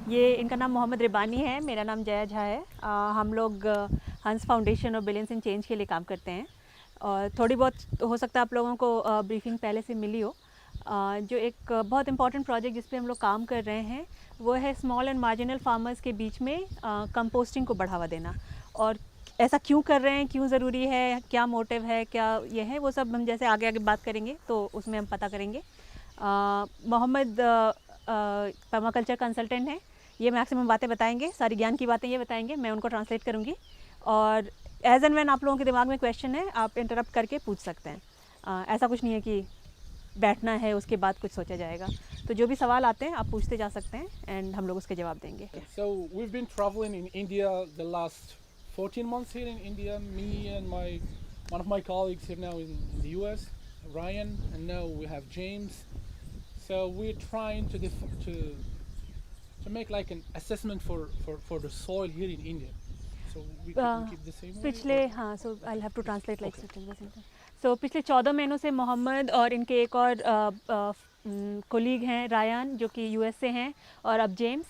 ये इनका नाम मोहम्मद रिबानी है, मेरा नाम जया झा है। हम लोग हंस फाउंडेशन और बिलियंस इन चेंज के लिए काम करते हैं और थोड़ी बहुत हो सकता है आप लोगों को ब्रीफिंग पहले से मिली हो। जो एक बहुत इंपॉर्टेंट प्रोजेक्ट जिस पे हम लोग काम कर रहे हैं वो है स्मॉल एंड मार्जिनल फार्मर्स के बीच में कंपोस्टिंग को बढ़ावा देना। और ऐसा क्यों कर रहे हैं, क्यों ज़रूरी है, क्या मोटिव है, क्या ये है, वो सब हम जैसे आगे आगे बात करेंगे तो उसमें हम पता करेंगे। मोहम्मद पर्माकल्चर कंसल्टेंट हैं, ये मैक्सिमम बातें बताएंगे, सारी ज्ञान की बातें ये बताएंगे, मैं उनको ट्रांसलेट करूँगी। और एज एंड व्हेन आप लोगों के दिमाग में क्वेश्चन है आप इंटरप्ट करके पूछ सकते हैं। ऐसा कुछ नहीं है कि बैठना है उसके बाद कुछ सोचा जाएगा। तो जो भी सवाल आते हैं आप पूछते जा सकते हैं एंड हम लोग उसके जवाब देंगे। So we've been traveling in India the last 14 months here in India. Me and one of my colleagues here now in the US, Ryan, and now we have James. So we're trying to make like an assessment for the soil here in India. So we keep the same way. पिछले हाँ so I have to translate like so पिछले 14 महीनों से मोहम्मद और इनके एक और colleague हैं रायन जो कि यूएस से हैं, और अब जेम्स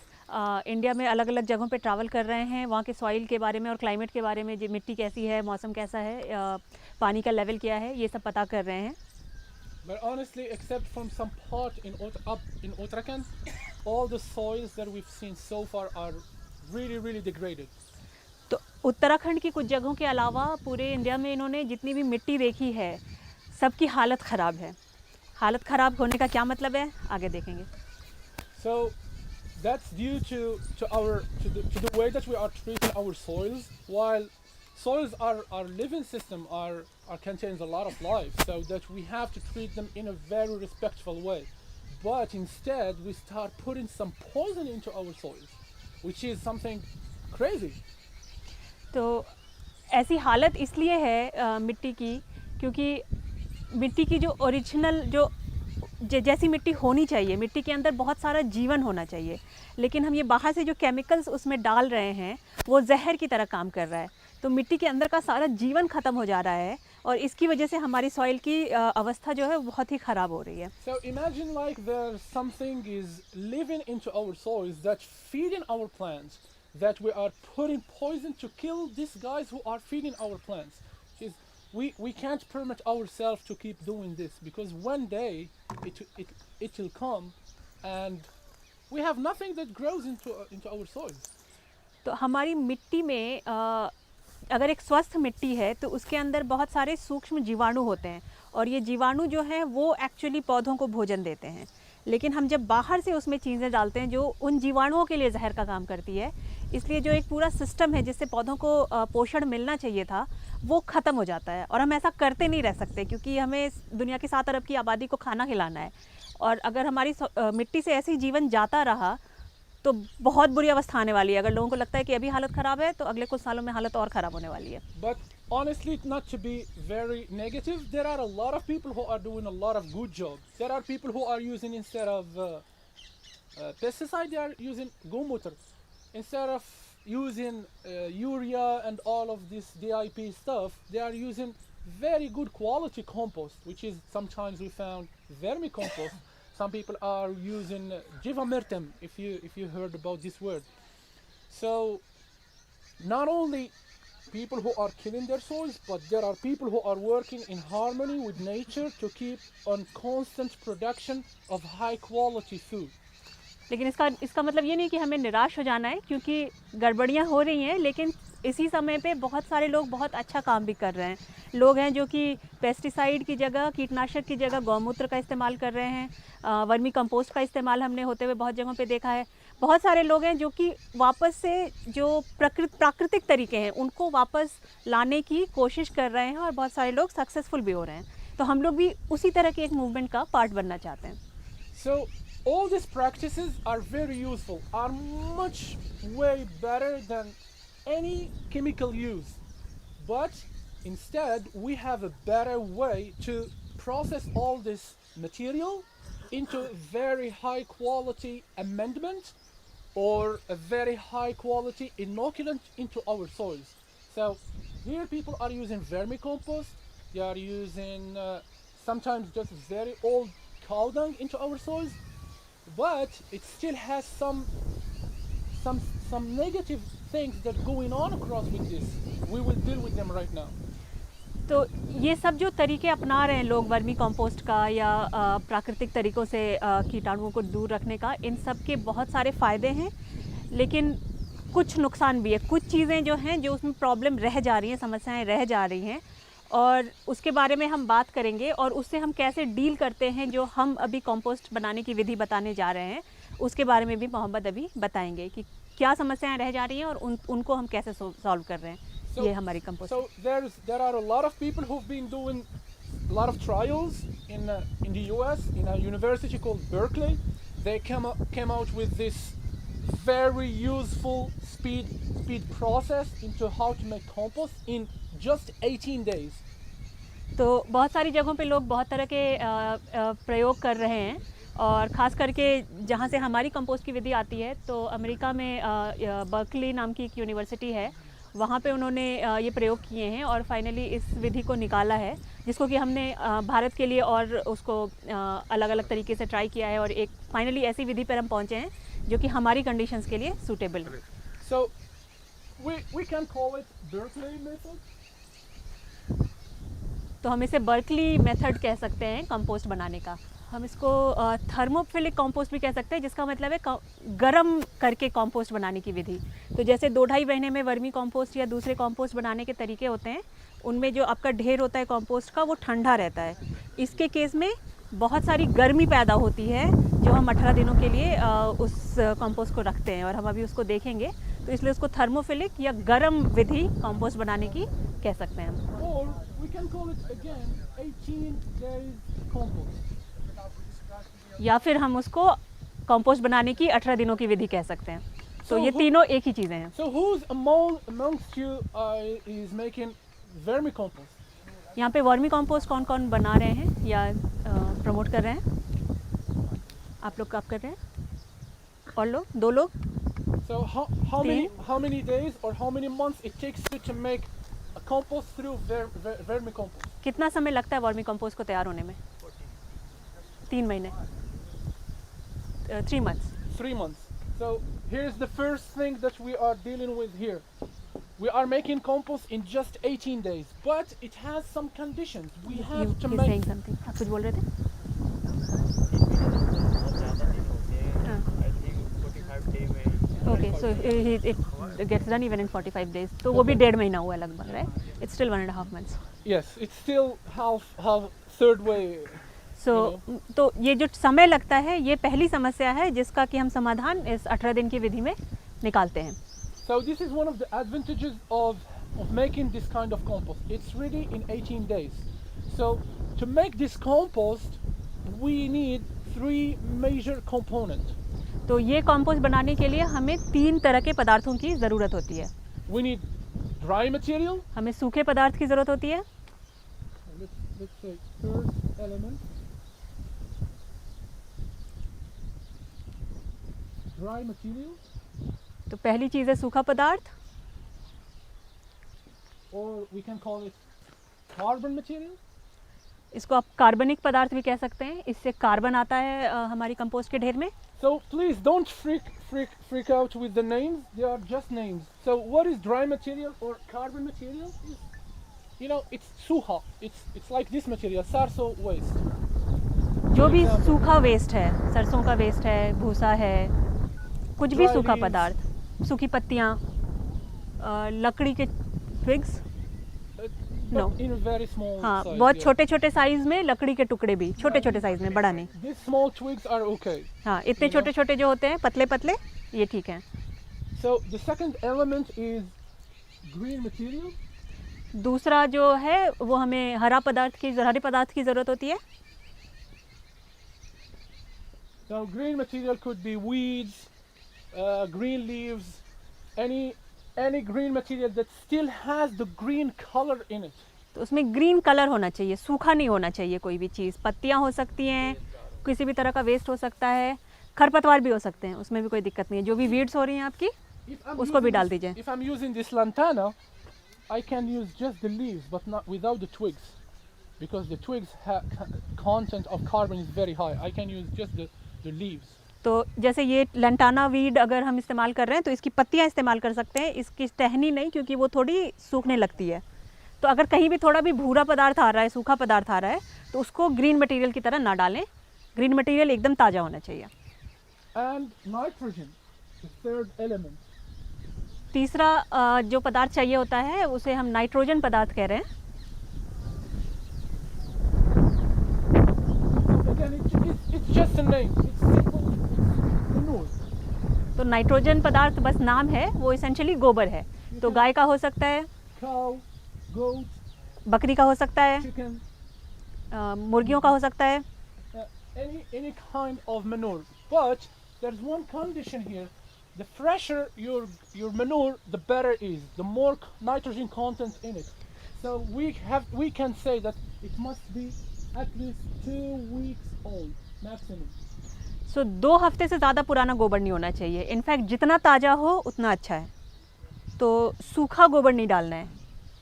इंडिया में अलग अलग जगहों पे ट्रैवल कर रहे हैं, वहाँ के सॉइल के बारे में और क्लाइमेट के बारे में, जो मिट्टी कैसी है, मौसम कैसा है, पानी का लेवल क्या है, ये सब पता कर रहे हैं। But honestly, except from some part up in Uttarakhand, all the soils that we've seen so far are really degraded. तो उत्तराखंड की कुछ जगहों के अलावा पूरे इंडिया में इन्होंने जितनी भी मिट्टी देखी है सबकी हालत ख़राब है। हालत ख़राब होने का क्या मतलब है आगे देखेंगे। So that's due to the way that we are treating our soils. While soils are our living system, contains a lot of life, so that we have to treat them in a very respectful way. But instead, we start putting some poison into our soils, which is something crazy. तो ऐसी हालत इसलिए है मिट्टी की क्योंकि मिट्टी की जो ओरिजिनल जैसी मिट्टी होनी चाहिए, मिट्टी के अंदर बहुत सारा जीवन होना चाहिए, लेकिन हम ये बाहर से जो केमिकल्स उसमें डाल रहे हैं वो जहर की तरह काम कर रहा है। तो मिट्टी के अंदर का सारा जीवन ख़त्म हो जा रहा है और इसकी वजह से हमारी सॉइल की अवस्था जो है बहुत ही ख़राब हो रही है। So imagine like there's something is living into our soils that's feeding our plants, that we are putting poison to kill these guys who are feeding our plants. We can't permit ourselves to keep doing this because one day it will come and we have nothing that grows into our soils. तो हमारी मिट्टी में अगर एक स्वस्थ मिट्टी है तो उसके अंदर बहुत सारे सूक्ष्म जीवाणु होते हैं और ये जीवाणु जो हैं वो एक्चुअली पौधों को भोजन देते हैं, लेकिन हम जब बाहर से उसमें चीज़ें डालते हैं जो उन जीवाणुओं के लिए जहर का काम करती है, इसलिए जो एक पूरा सिस्टम है जिससे पौधों को पोषण मिलना चाहिए था वो ख़त्म हो जाता है। और हम ऐसा करते नहीं रह सकते क्योंकि हमें दुनिया की 7 अरब की आबादी को खाना खिलाना है, और अगर हमारी मिट्टी से ऐसे ही जीवन जाता रहा तो बहुत बुरी अवस्था आने वाली है। अगर लोगों को लगता है कि अभी हालत ख़राब है तो अगले कुछ सालों में हालत और ख़राब होने वाली है। But honestly, not to be very negative, there are a lot of people who are doing a lot of good jobs. There are people who are using, instead of pesticide, they are using gumutar. Instead of using urea and all of this DIP stuff, they are using very good quality compost, which is sometimes we found vermicompost. Some people are using jivamirtem, if you heard about this word. So not only people who are killing their soils, but there are people who are working in harmony with nature to keep on constant production of high quality food. लेकिन इसका मतलब ये नहीं कि हमें निराश हो जाना है, क्योंकि गड़बड़ियाँ हो रही हैं, लेकिन इसी समय पे बहुत सारे लोग बहुत अच्छा काम भी कर रहे हैं। लोग हैं जो कि पेस्टिसाइड की जगह, कीटनाशक की जगह गौमूत्र का इस्तेमाल कर रहे हैं, वर्मी कंपोस्ट का इस्तेमाल हमने होते हुए बहुत जगहों पे देखा है। बहुत सारे लोग हैं जो कि वापस से जो प्राकृतिक तरीके हैं उनको वापस लाने की कोशिश कर रहे हैं और बहुत सारे लोग सक्सेसफुल भी हो रहे हैं। तो हम लोग भी उसी तरह के एक मूवमेंट का पार्ट बनना चाहते हैं। So all these practices are very useful, are much way better than any chemical use. But instead, we have a better way to process all this material into very high quality amendment or a very high quality inoculant into our soils. So here people are using vermicompost, they are using sometimes just very old cow dung into our soils, but it still has some some negative things that going on across with this. We will deal with them right now. तो ये सब जो तरीके अपना रहे हैं लोग vermi compost का या प्राकृतिक तरीक़ों से कीटाणुओं को दूर रखने का, इन सब के बहुत सारे फ़ायदे हैं, लेकिन कुछ नुकसान भी है। कुछ चीज़ें जो हैं जो उसमें प्रॉब्लम रह जा रही हैं, समस्याएं रह जा रही हैं, और उसके बारे में हम बात करेंगे और उससे हम कैसे डील करते हैं। जो हम अभी कंपोस्ट बनाने की विधि बताने जा रहे हैं उसके बारे में भी मोहम्मद अभी बताएंगे कि क्या समस्याएं रह जा रही हैं और उनको हम कैसे सॉल्व कर रहे हैं। ये हमारी compost. So there are a lot of people who've been doing a lot of trials in the US in a university called Berkeley. They came out with this very useful speed process into how to make compost in just 18 days. तो बहुत सारी जगहों पे लोग बहुत तरह के प्रयोग कर रहे हैं, और ख़ास करके जहाँ से हमारी कंपोस्ट की विधि आती है, तो अमेरिका में बर्कली नाम की एक यूनिवर्सिटी है, वहाँ पे उन्होंने ये प्रयोग किए हैं और फाइनली इस विधि को निकाला है, जिसको कि हमने भारत के लिए और उसको अलग अलग तरीके से ट्राई किया है, और एक फाइनली ऐसी विधि पर हम पहुँचे हैं जो कि हमारी कंडीशंस के लिए सूटेबल है। So we can call it Berkeley method. तो हम इसे बर्कली मेथड कह सकते हैं कंपोस्ट बनाने का। हम इसको थर्मोफिलिक कंपोस्ट भी कह सकते हैं, जिसका मतलब है गरम करके कंपोस्ट बनाने की विधि। तो जैसे 2-2.5 महीने में वर्मी कंपोस्ट या दूसरे कंपोस्ट बनाने के तरीके होते हैं, उनमें जो आपका ढेर होता है कंपोस्ट का वो ठंडा रहता है। इसके केस में बहुत सारी गर्मी पैदा होती है जो हम 18 दिनों के लिए उस कंपोस्ट को रखते हैं, और हम अभी उसको देखेंगे। तो इसलिए उसको थर्मोफिलिक या गर्म विधि कंपोस्ट बनाने की कह सकते हैं हम। Or we can call it again 18 days compost. या फिर हम उसको कंपोस्ट बनाने की 18 दिनों की विधि कह सकते हैं। तो ये तीनों एक ही चीज़ें हैं। So who's amongst you is making vermicompost? यहाँ पे वर्मी कंपोस्ट कौन कौन बना रहे हैं या प्रमोट कर रहे हैं? आप लोग कब कर रहे हैं? और लोग? 2 लोग? So how many days or how many months it takes you to make a compost through vermicompost? कितना समय लगता है वर्मी कंपोस्ट को तैयार होने में? 3 महीने। 3 months. 3 months. So here's the first thing that we are dealing with here. We are making compost in just 18 days, but it has some conditions. We have to He's make. saying something. आप कुछ बोल रहे थे? हाँ। I think 45 day में Okay, so it gets done even in 45 days. तो वो भी 1.5 महीना हुआ लगभग, right? It's still 1.5 months. Yes, it's still half third way. तो ये जो समय लगता है, ये पहली समस्या है जिसका कि हम समाधान इस 18 दिन की विधि में निकालते हैं। So this is one of the advantages of making this kind of compost. It's ready in 18 days. So to make this compost, we need 3 major components. तो ये कंपोस्ट बनाने के लिए हमें 3 तरह के पदार्थों की ज़रूरत होती है। We need dry material. हमें सूखे पदार्थ की ज़रूरत होती है। Let's say first element. Dry material. तो पहली चीज़ है सूखा पदार्थ, Or we can call it carbon material. इसको आप कार्बनिक पदार्थ भी कह सकते हैं। इससे कार्बन आता है हमारी कंपोस्ट के ढेर में। So please don't freak out with the names. They are just names. So what is dry material or carbon material? You know, it's suha. It's like this material, sarso waste. जो भी सूखा waste है, सरसों का waste है, भूसा है, कुछ भी Dry सूखा leaves. पदार्थ, सूखी पत्तियाँ, लकड़ी के twigs, But No. in a very small हाँ, size. बहुत yeah. छोटे छोटे साइज़ में लकड़ी के टुकड़े भी, छोटे छोटे साइज़ में, बड़ा नहीं। These small twigs are okay. हाँ, इतने छोटे छोटे जो होते हैं, पतले पतले, ये ठीक है। So the second element is green material. दूसरा जो है वो हमें हरे पदार्थ की ज़रूरत होती है। Now green material could be weeds, green leaves, any green material that still has the green color in it. तो उसमें ग्रीन कलर होना चाहिए, सूखा नहीं होना चाहिए कोई भी चीज़। पत्तियाँ हो सकती हैं, किसी भी तरह का वेस्ट हो सकता है, खरपतवार भी हो सकते हैं, उसमें भी कोई दिक्कत नहीं है। जो भी वीड्स हो रही हैं आपकी, If I'm उसको भी using डाल this- दीजिए। If I'm using this lantana, I can use just the leaves, but not without the twigs, because the twigs content of carbon is very high. I can use just the leaves. तो जैसे ये lantana weed अगर हम इस्तेमाल कर रहे हैं तो इसकी पत्तियां इस्तेमाल कर सकते हैं, इसकी टहनी नहीं, क्योंकि वो थोड़ी सूखने लगती है। तो अगर कहीं भी थोड़ा भी भूरा पदार्थ आ रहा है, सूखा पदार्थ आ रहा है, तो उसको ग्रीन मटेरियल की तरह ना डालें। ग्रीन मटेरियल एकदम ताज़ा होना चाहिए। And nitrogen, the third element. तीसरा जो पदार्थ चाहिए होता है उसे हम नाइट्रोजन पदार्थ कह रहे हैं। Again, it's just a name. It's simple. It's manure. तो नाइट्रोजन पदार्थ बस नाम है, वो इसेंशियली गोबर है। तो गाय का हो सकता है, Cow, goat, बकरी का हो सकता है, chicken, मुर्गियों का हो सकता है। any kind of manure. But there's one condition here. The fresher your manure, the better it is. The more nitrogen content in it. So we can say that it must be at least 2 weeks old maximum. सो 2 हफ्ते से ज़्यादा पुराना गोबर नहीं होना चाहिए। In fact जितना ताज़ा हो उतना अच्छा है। तो सूखा गोबर नहीं डालना है,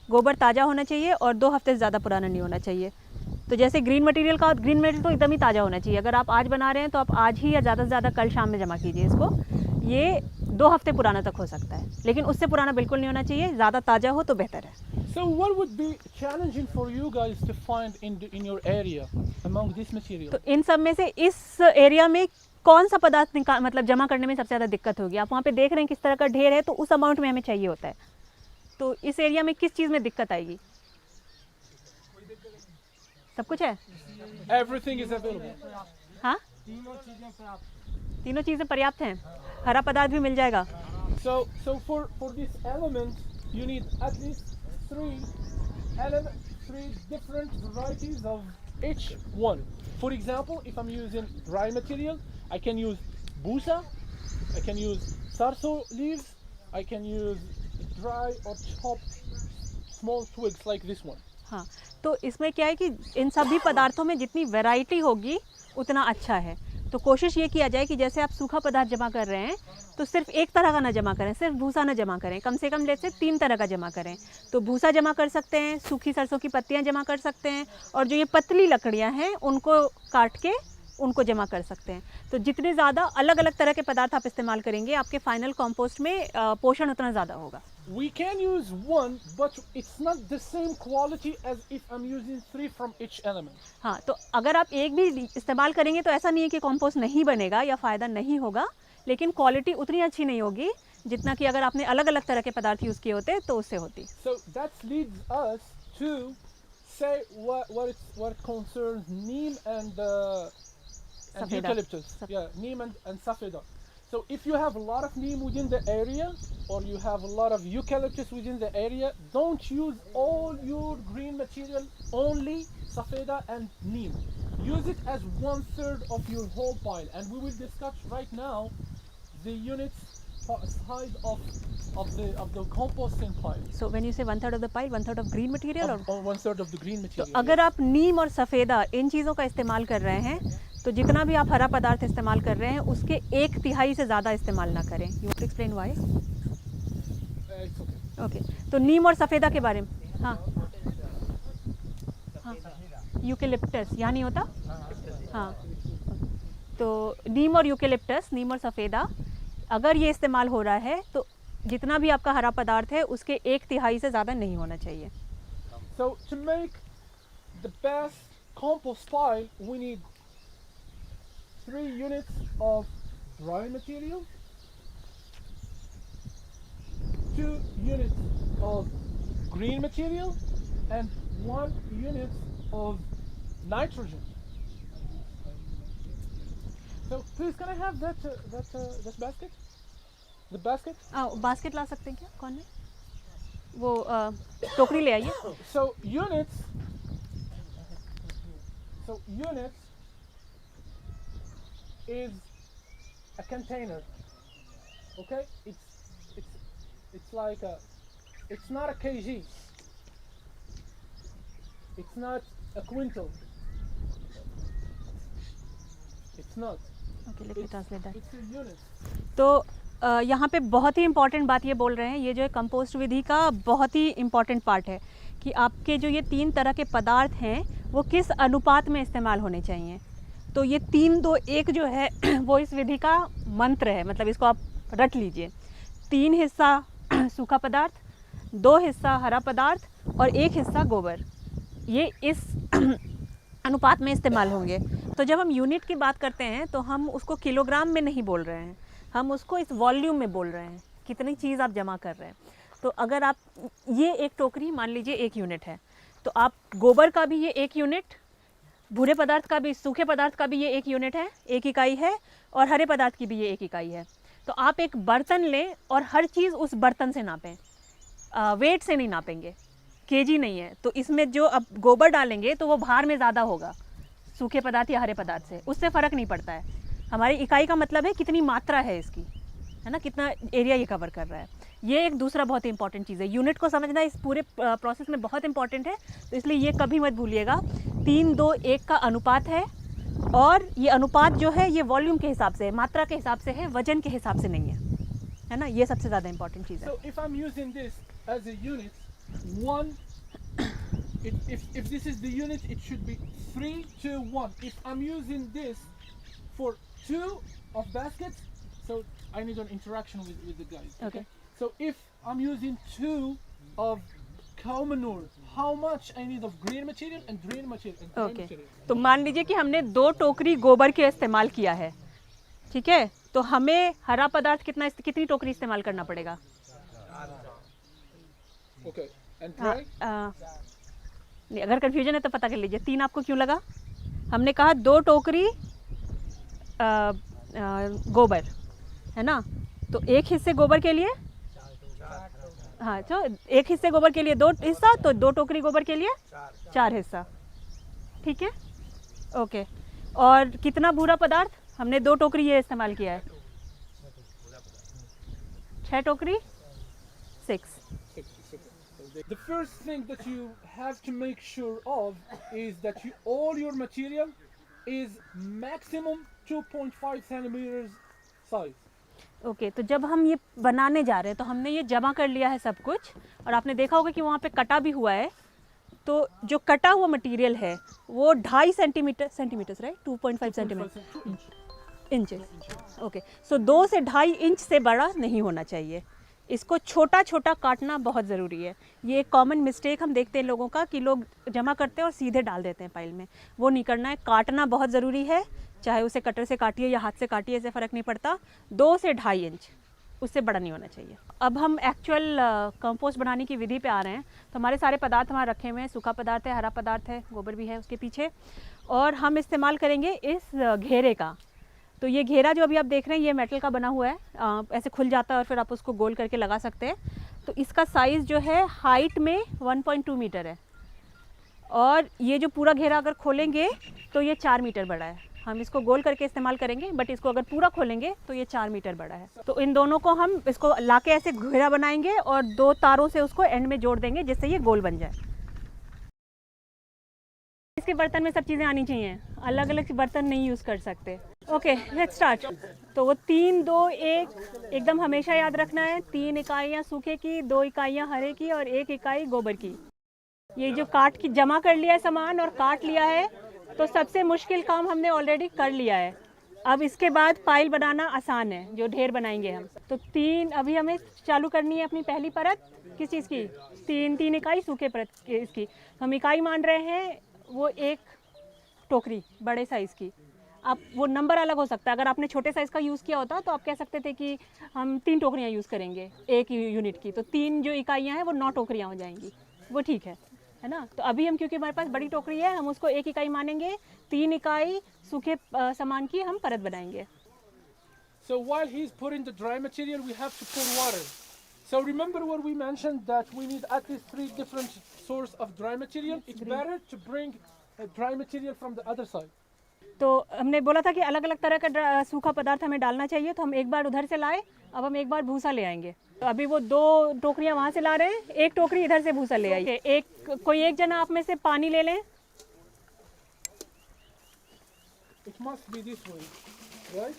गोबर ताज़ा होना चाहिए और 2 हफ्ते से ज़्यादा पुराना नहीं होना चाहिए। तो जैसे ग्रीन मटेरियल तो एकदम ही ताज़ा होना चाहिए। अगर आप आज बना रहे हैं तो आप आज ही या ज़्यादा से ज़्यादा कल शाम में जमा कीजिए इसको। ये 2 हफ्ते पुराना तक हो सकता है, लेकिन उससे पुराना बिल्कुल नहीं होना चाहिए। ज़्यादा ताज़ा हो तो बेहतर है। So what would be challenging for you guys to find in your area among this material? तो इन सब में से इस एरिया में कौन सा पदार्थ मतलब जमा करने में सबसे ज़्यादा दिक्कत होगी? आप वहाँ पे देख रहे हैं किस तरह का ढेर है, तो उस अमाउंट में हमें चाहिए होता है। तो इस एरिया में किस चीज़ में दिक्कत आएगी? सब कुछ है? Everything is available. हाँ, तीनों चीज़ें पर्याप्त हैं। हरा पदार्थ भी मिल जाएगा। So for this element you need at least 3 different varieties of each one. For example, if I'm using dry material, I can use busa, I can use sarso leaves, I can use dry or chopped small twigs like this one. हाँ, तो इसमें क्या है कि इन सभी पदार्थों में जितनी वैरायटी होगी उतना अच्छा है। तो कोशिश ये किया जाए कि जैसे आप सूखा पदार्थ जमा कर रहे हैं तो सिर्फ एक तरह का ना जमा करें, सिर्फ भूसा ना जमा करें, कम से कम जैसे 3 तरह का जमा करें। तो भूसा जमा कर सकते हैं, सूखी सरसों की पत्तियां जमा कर सकते हैं, और जो ये पतली लकड़ियां हैं उनको काट के उनको जमा कर सकते हैं। तो जितने ज़्यादा अलग अलग तरह के पदार्थ आप इस्तेमाल करेंगे, आपके फाइनल कंपोस्ट में पोषण उतना ज़्यादा होगा। We can use one, but it's not the same quality as if I'm using 3 from each element. हाँ, तो अगर आप एक भी इस्तेमाल करेंगे तो ऐसा नहीं है कि कंपोस्ट नहीं बनेगा या फ़ायदा नहीं होगा, लेकिन क्वालिटी उतनी अच्छी नहीं होगी जितना कि अगर आपने अलग अलग तरह के पदार्थ यूज़ किए होते तो उससे होती। So that leads us to say what concerns neem and Safeda. eucalyptus. Yeah, neem and safeda. So if you have a lot of neem within the area, or you have a lot of eucalyptus within the area, don't use all your green material, only safeda and neem. Use it as 1/3 of your whole pile, and we will discuss right now the units size of the composting pile. So when you say 1/3 of the pile, 1/3 of green material or 1/3 of the green तो material. अगर आप नीम और सफ़ेदा इन चीज़ों का इस्तेमाल कर रहे हैं तो जितना भी आप हरा पदार्थ इस्तेमाल कर रहे हैं उसके 1/3 से ज़्यादा इस्तेमाल ना करें। You want to explain why? It's okay. Okay, तो नीम और सफ़ेदा के बारे में। हाँ हाँ, यूकेलिप्टस यहाँ नहीं होता। हाँ, तो नीम और यूकेलिप्टस, नीम और सफ़ेदा अगर ये इस्तेमाल हो रहा है तो जितना भी आपका हरा पदार्थ है उसके 1/3 से ज़्यादा नहीं होना चाहिए। So to make the best compost pile, we need 3 units of dry material, 2 units of green material, and 1 unit of nitrogen. So please, can I have that basket? The basket? Basket ला सकते हैं क्या? कौन है वो? टोकरी ले आइए। So units is a container. Okay, it's like it's not a kg. It's not a quintal. It's not. Okay, let me translate that. It's a unit. तो यहाँ पे बहुत ही इम्पॉर्टेंट बात ये बोल रहे हैं, ये जो है कंपोस्ट विधि का बहुत ही इम्पॉर्टेंट पार्ट है कि आपके जो ये 3 तरह के पदार्थ हैं वो किस अनुपात में इस्तेमाल होने चाहिए। तो ये 3 2 1 जो है वो इस विधि का मंत्र है, मतलब इसको आप रट लीजिए। 3 हिस्सा सूखा पदार्थ, 2 हिस्सा हरा पदार्थ और 1 हिस्सा गोबर, ये इस अनुपात में इस्तेमाल होंगे। तो जब हम यूनिट की बात करते हैं तो हम उसको किलोग्राम में नहीं बोल रहे हैं, हम उसको इस वॉल्यूम में बोल रहे हैं, कितनी चीज़ आप जमा कर रहे हैं। तो अगर आप ये एक टोकरी मान लीजिए 1 यूनिट है, तो आप गोबर का भी ये 1 यूनिट, भूरे पदार्थ का भी, सूखे पदार्थ का भी ये 1 यूनिट है, 1 इकाई है, और हरे पदार्थ की भी ये 1 इकाई है। तो आप एक बर्तन लें और हर चीज़ उस बर्तन से नापें, वेट से नहीं नापेंगे, केजी नहीं है। तो इसमें जो अब गोबर डालेंगे तो वो भार में ज़्यादा होगा सूखे पदार्थ या हरे पदार्थ से, उससे फ़र्क नहीं पड़ता है। हमारी इकाई का मतलब है कितनी मात्रा है इसकी, है ना, कितना एरिया ये कवर कर रहा है। ये एक दूसरा बहुत ही इंपॉर्टेंट चीज़ है, यूनिट को समझना इस पूरे प्रोसेस में बहुत इंपॉर्टेंट है। तो इसलिए ये कभी मत भूलिएगा, 3 2 1 का अनुपात है, और ये अनुपात जो है ये वॉल्यूम के हिसाब से है, मात्रा के हिसाब से है, वजन के हिसाब से नहीं है ना। ये सबसे ज़्यादा इंपॉर्टेंट चीज़ है। So if I'm using this as a unit, if this is the unit, it should be 3 2 1. If I'm using this for 2 of baskets, so I need an interaction with the guys. Okay. So if I'm using 2 of cow manure, how much I need of green material and green material and green okay, material? तो मान लीजिए कि हमने 2 टोकरी गोबर के इस्तेमाल किया है, ठीक है, तो हमें हरा पदार्थ कितनी टोकरी इस्तेमाल करना पड़ेगा? Okay. And हाँ, dry? नहीं, अगर कन्फ्यूजन है तो पता कर लीजिए। 3 आपको क्यों लगा? हमने कहा 2 टोकरी गोबर, है ना, तो 1 हिस्से गोबर के लिए, हाँ, तो 1 हिस्से गोबर के लिए 2 हिस्सा, तो 2 टोकरी गोबर के लिए 4 हिस्सा, ठीक है, ओके। और कितना भूरा पदार्थ? हमने 2 टोकरी ये इस्तेमाल किया है, 6 टोकरी 6। The first thing that you have to make sure of is that all your material is maximum 2.5 centimeters size. Okay, तो जब हम ये बनाने जा रहे हैं तो हमने ये जमा कर लिया है सब कुछ, और आपने देखा होगा कि वहाँ पे कटा भी हुआ है। तो जो कटा हुआ मटेरियल है वो 2.5 centimetre right, 2.5 centimetre inches, okay. So 2 से 2.5 इंच से बड़ा नहीं होना चाहिए। इसको छोटा छोटा काटना बहुत ज़रूरी है। ये एक कॉमन मिस्टेक हम देखते हैं लोगों का, कि लोग जमा करते हैं और सीधे डाल देते हैं पाइल में। वो नहीं करना है, काटना बहुत ज़रूरी है, चाहे उसे कटर से काटिए या हाथ से काटिए, इससे फ़र्क नहीं पड़ता। 2 से 2.5 इंच, उससे बड़ा नहीं होना चाहिए। अब हम एक्चुअल कंपोस्ट बनाने की विधि पे आ रहे हैं। तो हमारे सारे पदार्थ वहाँ रखे हुए हैं, सूखा पदार्थ है, हरा पदार्थ है, गोबर भी है उसके पीछे, और हम इस्तेमाल करेंगे इस घेरे का। तो ये घेरा जो अभी आप देख रहे हैं ये मेटल का बना हुआ है, ऐसे खुल जाता है और फिर आप उसको गोल करके लगा सकते हैं। तो इसका साइज़ जो है हाइट में 1.2 मीटर है, और ये जो पूरा घेरा अगर खोलेंगे तो ये 4 मीटर बड़ा है। हम इसको गोल करके इस्तेमाल करेंगे, बट इसको अगर पूरा खोलेंगे तो ये 4 मीटर बड़ा है। तो इन दोनों को हम इसको लाके ऐसे घेरा बनाएंगे और 2 तारों से उसको एंड में जोड़ देंगे, जिससे ये गोल बन जाए। इसके बर्तन में सब चीज़ें आनी चाहिए, अलग अलग बर्तन नहीं यूज़ कर सकते। Okay, let's start. तो वो 3 2 1 एकदम हमेशा याद रखना है। 3 इकाइयाँ सूखे की, 2 इकाइयाँ हरे की और 1 इकाई गोबर की। ये जो काट की जमा कर लिया है सामान और काट लिया है, तो सबसे मुश्किल काम हमने ऑलरेडी कर लिया है। अब इसके बाद पाइल बनाना आसान है, जो ढेर बनाएंगे हम। तो 3 अभी हमें चालू करनी है अपनी पहली परत, किस चीज़ की? 3 इकाई सूखे परत इसकी हम इकाई मान रहे हैं, वो 1 टोकरी बड़े साइज़ की। अब वो नंबर अलग हो सकता है, अगर आपने छोटे साइज़ का यूज़ किया होता तो आप कह सकते थे कि हम 3 टोकरियाँ यूज़ करेंगे 1 यूनिट की, तो 3 जो इकाइयाँ हैं वो 9 टोकरियाँ हो जाएंगी, वो ठीक है ना। तो अभी हम, क्योंकि हमारे पास बड़ी टोकरी है, हम उसको 1 इकाई मानेंगे। 3 इकाई सूखे सामान की हम परत बनाएंगे। So while he's putting the dry material, we have to pour water. So remember what we mentioned, that we need at least 3 different sources of dry material. It's better to bring dry material from the other side. तो हमने बोला था कि अलग अलग तरह का सूखा पदार्थ हमें डालना चाहिए, तो हम एक बार उधर से लाए, अब हम एक बार भूसा ले आएंगे। तो अभी वो 2 टोकरियां वहाँ से ला रहे हैं, 1 टोकरी इधर से भूसा ले आइए। कोई एक जना आप में से पानी ले लें। It must be this way, right?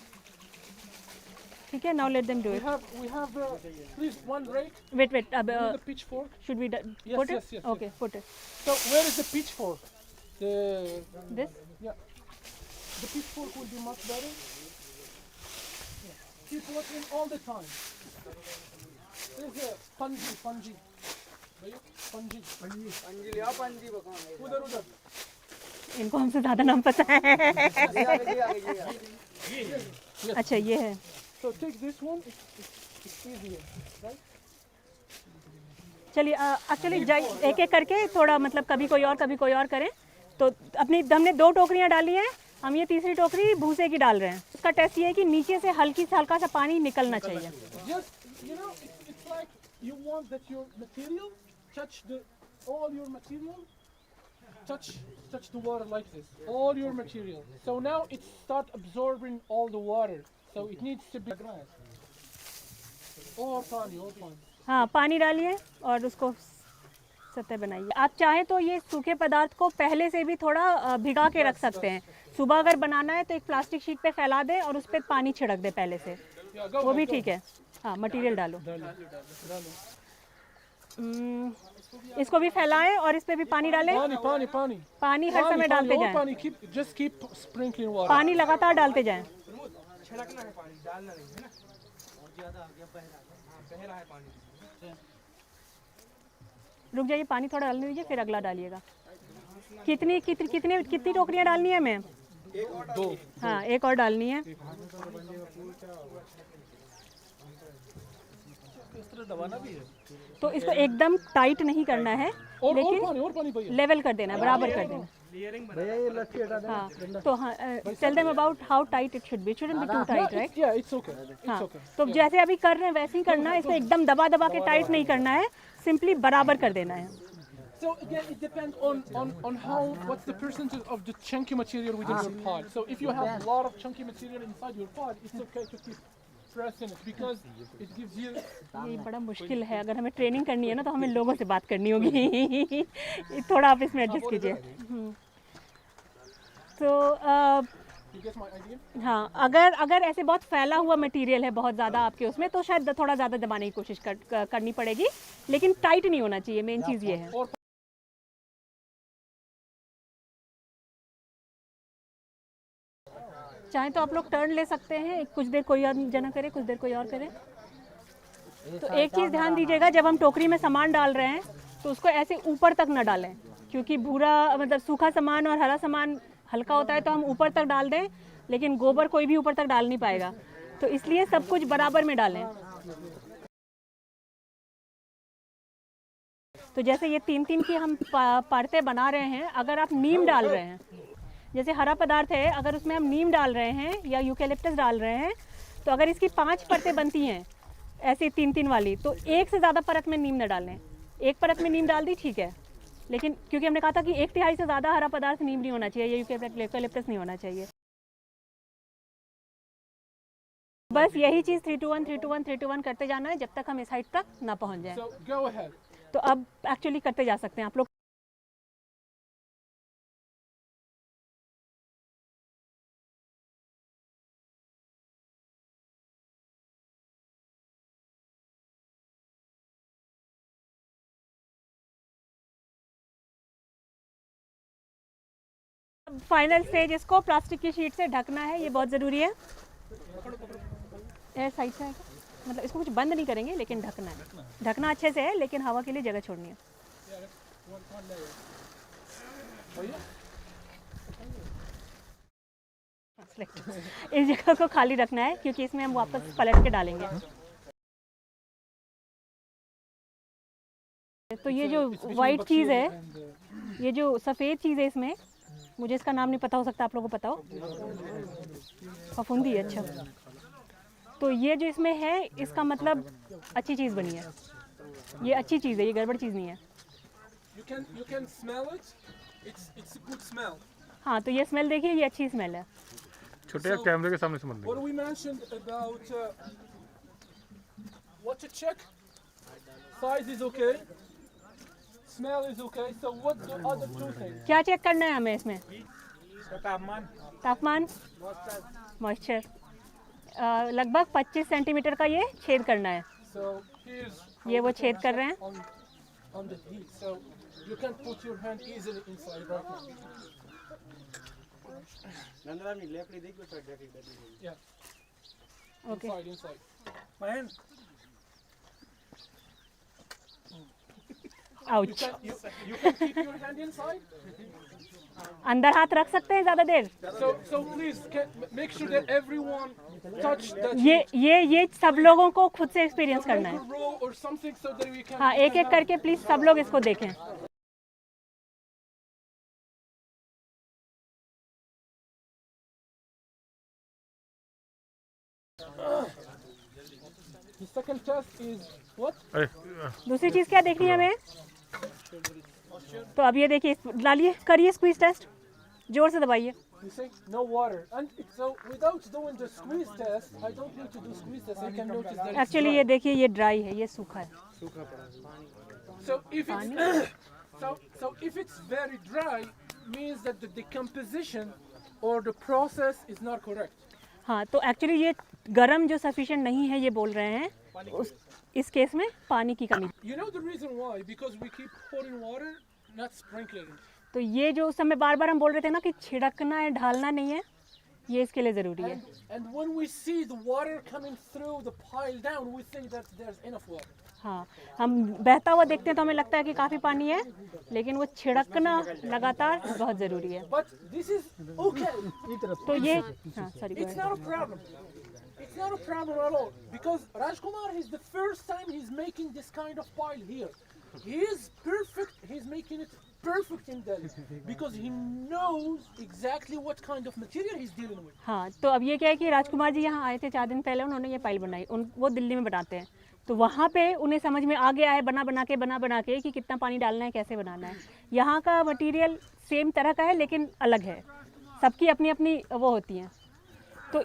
ठीक है, now let them do We it. have at least 1 rake. Wait, अब We need a pitchfork. should we Yes, put it? yes. Okay, put it. So where is the pitchfork? This? Yeah. the pitchfork will be much better. Yeah. Keep watering all the time. There's a panji. भैया panji. उधर इनको हमसे ज़्यादा नाम पता है। अच्छा ये है। So take this one. It's easier, right? चलिए एक्चुअली एक एक करके थोड़ा मतलब कभी कोई और करें। तो अपनी हमने 2 टोकरियां डाली हैं, हम ये तीसरी टोकरी भूसे की डाल रहे हैं। उसका टेस्ट ये है कि नीचे से हल्का सा पानी निकलना चाहिए। Just it's like you want that your material touch all your material touch the water like this, all your material. So now it start absorbing all the water. So it needs to be और पानी। हाँ पानी डालिए और उसको सतह बनाइए। आप चाहें तो ये सूखे पदार्थ को पहले से भी थोड़ा भिगा के रख सकते हैं। सुबह अगर बनाना है तो एक प्लास्टिक शीट पे फैला दें और उस पर पानी छिड़क दें पहले से, वो भी ठीक है। हाँ मटेरियल डालो। इसको भी फैलाएं और इस पे भी पानी डालें। पानी हर समय डालते जाएं। पानी लगातार डालते जाएं। रुक जाइए, पानी थोड़ा डालने दीजिए, फिर अगला डालिएगा। कितनी टोकरियां डालनी है हमें? 2। हाँ एक और डालनी है। दबाना भी है। तो इसको एकदम टाइट नहीं करना है, लेकिन लेवल कर देना, बराबर कर देना। हाँ तो हाँ tell them about how tight it should be. It shouldn't be too tight, right? या इट्स ओके। हाँ तो जैसे अभी कर रहे हैं वैसे ही करना है। इसको एकदम दबा के टाइट नहीं करना है, सिंपली बराबर कर देना है। So again, it depends on what's the percentage of the chunky material within your pot. So if you have a lot of chunky material inside your pot, it's okay to keep pressing it because it gives you. ये बड़ा मुश्किल है, अगर हमें training करनी है ना तो हमें लोगों से बात करनी होगी। थोड़ा आप इसमें एडजस्ट कीजिए। तो You get my idea? हाँ अगर ऐसे बहुत फैला हुआ मटेरियल है बहुत ज़्यादा आपके उसमें, तो शायद थोड़ा ज़्यादा दबाने की कोशिश करनी पड़ेगी, लेकिन टाइट नहीं होना चाहिए। मेन चीज़ ये है। चाहे तो आप लोग टर्न ले सकते हैं, कुछ देर कोई और जना करे, कुछ देर कोई और करे। तो एक चीज़ ध्यान दीजिएगा, जब हम टोकरी में सामान डाल रहे हैं तो उसको ऐसे ऊपर तक ना डालें, क्योंकि भूरा मतलब सूखा सामान और हरा सामान हल्का होता है तो हम ऊपर तक डाल दें, लेकिन गोबर कोई भी ऊपर तक डाल नहीं पाएगा। तो इसलिए सब कुछ बराबर में डालें। तो जैसे ये 3-3 की हम परतें बना रहे हैं, अगर आप नीम डाल रहे हैं, जैसे हरा पदार्थ है, अगर उसमें हम नीम डाल रहे हैं या यूकेलिप्टस डाल रहे हैं, तो अगर इसकी 5 परतें बनती हैं ऐसी 3-3 वाली, तो एक से ज़्यादा परत में नीम न डालें। एक परत में नीम डाल दी ठीक है, लेकिन क्योंकि हमने कहा था कि 1/3 से ज़्यादा हरा पदार्थ नीम नहीं होना चाहिए, या यूकेलिप्टस नहीं होना चाहिए। बस यही चीज़ 3-to-1 करते जाना है जब तक हम इस हाइट तक ना पहुंच जाएं। So go ahead. तो अब एक्चुअली करते जा सकते हैं आप लोग। फाइनल स्टेज, इसको प्लास्टिक की शीट से ढकना है, ये बहुत ज़रूरी है। एयर साइड से आएगा, मतलब इसको कुछ बंद नहीं करेंगे, लेकिन ढकना है। ढकना अच्छे से है, लेकिन हवा के लिए जगह छोड़नी है। इस जगह को खाली रखना है, क्योंकि इसमें हम वापस पलट के डालेंगे। तो ये जो वाइट चीज़ है, ये जो सफ़ेद चीज़ है, इसमें मुझे इसका नाम नहीं पता, हो सकता है आप लोगों को पता हो। फफूंदी है, अच्छा। तो ये जो इसमें है, इसका मतलब अच्छी चीज़ बनी है, ये अच्छी चीज़ है, ये गड़बड़ चीज़ नहीं है। You can smell it. It's a good smell. हाँ तो ये स्मेल देखिए, ये अच्छी स्मेल है। छोटे कैमरे के सामने समझ What we mentioned about what to check. Size is okay. Smell is okay. So what the other two things? क्या चेक करना है हमें इसमें? तापमान, मॉइस्चर। लगभग 25 सेंटीमीटर का ये छेद करना है। So here's ये वो छेद कर रहे हैं। on the heat. So you can put your hand easily inside right now. Yeah. Okay. Inside. My hand. Ouch. You can keep your hand inside. अंदर हाथ रख सकते हैं ज़्यादा देर? So please make sure that everyone touch that. ये सब लोगों को खुद से एक्सपीरियंस करना Make है। a row or something so that we can. हाँ, एक एक करके प्लीज सब लोग इसको देखें। The second test is what? अरे दूसरी चीज क्या देखनी है हमें? तो अब ये देखिए, डालिए, करिए स्क्वीज टेस्ट, जोर से दबाइए। You see, no water. And so without doing the squeeze test, I don't need to do squeeze test. I can notice that it's actually dry. ये देखिए, ये ड्राई है, ये सूखा है। So if it's so if it's very dry, means that the decomposition or the process is not correct. हाँ, तो actually ये गर्म जो सफिशिएंट नहीं है, ये बोल रहे हैं इस केस में पानी की कमी। You know the reason why? Because we keep pouring water, not sprinkling. तो ये जो उस समय बार बार हम बोल रहे थे ना कि छिड़कना है, ढालना नहीं है, ये इसके लिए ज़रूरी है। And when we see the water coming through the pile down, we think that there's enough water. हाँ, हम बहता हुआ देखते हैं तो हमें लगता है कि काफ़ी पानी है, लेकिन वो छिड़कना लगातार बहुत ज़रूरी है। But this is okay. तो ये हाँ, sorry, It's not a problem. It's not a problem at all because Rajkumar is the first time he's making this kind of pile here. He is perfect. He's making it perfect in Delhi because he knows exactly what kind of material he's dealing with. हाँ, तो अब ये क्या है कि राजकुमार जी यहाँ आए थे 4 दिन पहले, उन्होंने ये पाइल बनाई, वो दिल्ली में बनाते हैं, तो वहाँ पे उन्हें समझ में आ गया है बना बना के कि कितना पानी डालना है, कैसे बनाना है। यहाँ का मटेरियल सेम तरह का है लेकिन अलग है, सबकी अपनी अपनी वो होती हैं, तो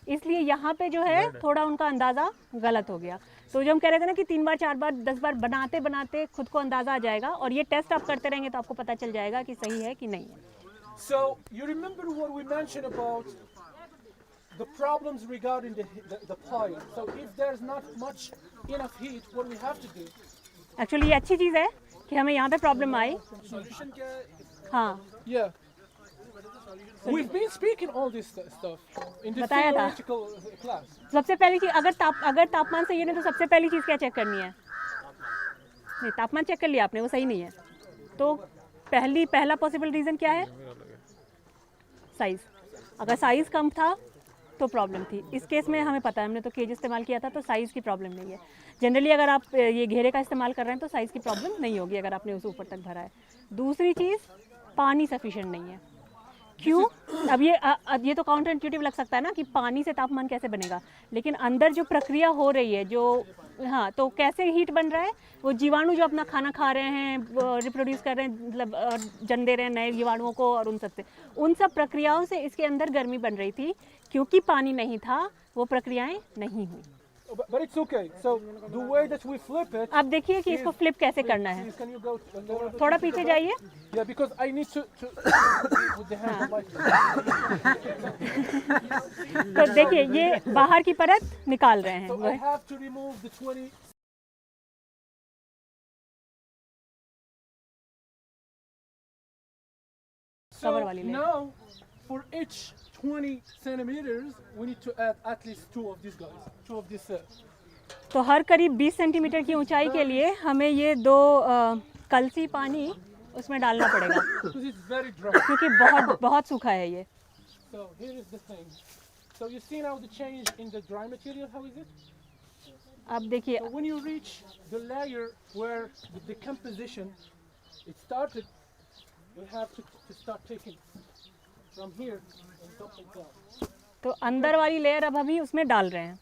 इसलिए यहाँ पे जो है थोड़ा उनका अंदाज़ा गलत हो गया। तो जो हम कह रहे थे ना कि 3 बार 4 बार 10 बार बनाते बनाते खुद को अंदाज़ा आ जाएगा, और ये टेस्ट आप करते रहेंगे तो आपको पता चल जाएगा कि सही है कि नहीं है। So you remember what we mentioned about the problems regarding the pile. So if there's not much enough heat, what we have to do? Actually ये अच्छी चीज़ है कि हमें यहाँ पे प्रॉब्लम आई। Solution क्या है? हाँ, Yeah. We've been speaking all this stuff in the बताया था। theoretical class. सबसे पहली चीज़, अगर तापमान सही है नहीं तो सबसे पहली चीज़ क्या चेक करनी है? नहीं, तापमान चेक कर लिया आपने, वो सही नहीं है, तो पहला पॉसिबल रीज़न क्या है? साइज़। अगर साइज़ कम था तो प्रॉब्लम थी। इस केस में हमें पता है, हमने तो केज इस्तेमाल किया था, तो साइज़ की प्रॉब्लम नहीं है। जनरली अगर आप ये घेरे का इस्तेमाल कर रहे हैं तो साइज़ की प्रॉब्लम नहीं होगी अगर आपने उसे ऊपर तक भरा है। दूसरी चीज़, पानी सफिशिएंट नहीं है। क्यों? अब ये तो काउंटर इंट्यूटिव लग सकता है ना कि पानी से तापमान कैसे बनेगा, लेकिन अंदर जो प्रक्रिया हो रही है, जो हाँ, तो कैसे हीट बन रहा है? वो जीवाणु जो अपना खाना खा रहे हैं, रिप्रोड्यूस कर रहे हैं, मतलब जन्म दे रहे हैं नए जीवाणुओं को, और उन सब प्रक्रियाओं से इसके अंदर गर्मी बन रही थी। क्योंकि पानी नहीं था, वो प्रक्रियाएं नहीं हुई। But it's okay. So the way that we flip it. अब देखिए कि इसको फ्लिप कैसे करना है। Please, can you go a little bit थोड़ा पीछे जाइए। Yeah, because I need to with the hand like तो देखिए, ये बाहर की परत निकाल रहे हैं। So I have to remove the 20. Cover वाली layer. Now, for each 20 centimeters, we need to add at least 2 of these guys, 2 of these. तो हर करीब 20 सेंटीमीटर की ऊंचाई के लिए हमें ये 2 कलसी पानी उसमें डालना पड़ेगा, Because it's very dry. क्योंकि बहुत सूखा है ये। So here is the thing. So you see now the change in the dry material. How is it? अब देखिए, So when you reach the layer where the decomposition it started, you have to start taking from here and dump it down. तो अंदर वाली layer अब अभी उसमें डाल रहे हैं,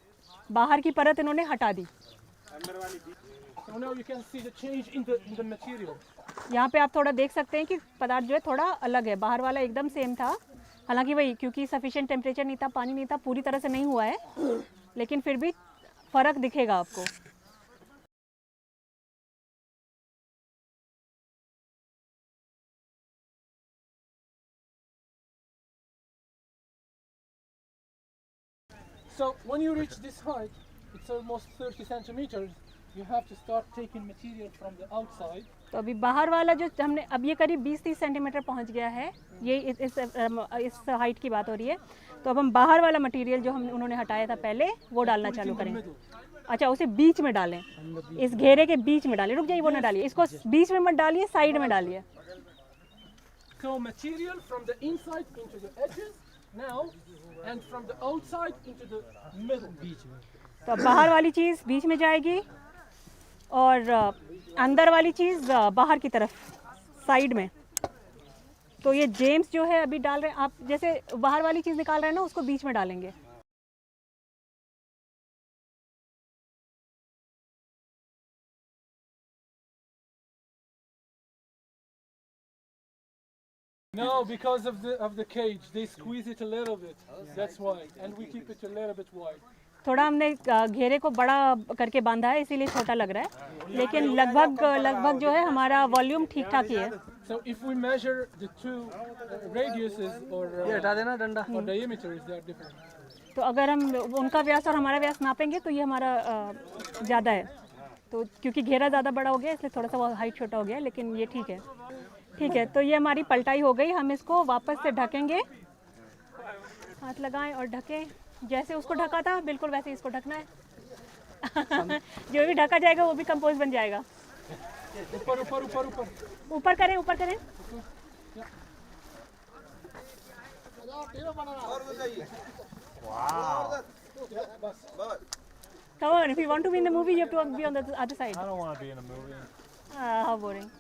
बाहर की परत इन्होंने हटा दी। So now you can see the change in the material. यहाँ पे आप थोड़ा देख सकते हैं कि पदार्थ जो है थोड़ा अलग है, बाहर वाला एकदम सेम था, हालांकि वही क्योंकि सफिशिएंट टेम्परेचर नहीं था, पानी नहीं था, पूरी तरह से नहीं हुआ है, लेकिन फिर भी फर्क दिखेगा आपको। So when you reach this height, it's almost 30 centimeters. you have to start taking material from the outside. तो अभी बाहर वाला जो हमने अब ये करीब 20-30 सेंटीमीटर पहुंच गया है, ये इस हाइट की बात हो रही है। तो अब हम बाहर वाला मटेरियल जो हम उन्होंने हटाया था पहले वो डालना Put it चालू in the करेंगे। middle. अच्छा, उसे बीच में डालें, इस घेरे के बीच में डालिए। रुक जाइए, वो ना डालिए, इसको बीच में मत डालिए, साइड में डालिए। So material from the inside into the edges now, and from the outside into the middle. तो अब बाहर वाली चीज़ बीच में जाएगी और अंदर वाली चीज़ बाहर की तरफ साइड में। तो ये जेम्स जो है अभी डाल रहे हैं, आप जैसे बाहर वाली चीज़ निकाल रहे हैं ना, उसको बीच में डालेंगे। No, because of the cage, they squeeze it a little bit. That's why, and we keep it a little bit wide. थोड़ा हमने घेरे को बड़ा करके बांधा है, इसीलिए छोटा लग रहा है, लेकिन लगभग जो है हमारा वॉल्यूम ठीक ठाक ही है। So if we measure the two radiuses or diameters, they are different. तो अगर हम उनका व्यास और हमारा व्यास नापेंगे तो ये हमारा ज़्यादा है। तो क्योंकि घेरा ज़्यादा बड़ा हो गया इसलिए थोड़ा सा वो हाइट छोटा हो गया, लेकिन ये ठीक है। ठीक है, तो ये हमारी पलटाई हो गई। हम इसको वापस से ढकेंगे, हाथ लगाएं और ढकें। जैसे उसको ढका था बिल्कुल वैसे ही इसको ढकना है। जो भी ढका जाएगा वो भी कंपोज बन जाएगा। ऊपर ऊपर ऊपर ऊपर ऊपर करें, ऊपर करें। Come on, if you want to be in the movie, you have to be on the other side. I don't want to be in a movie. How boring.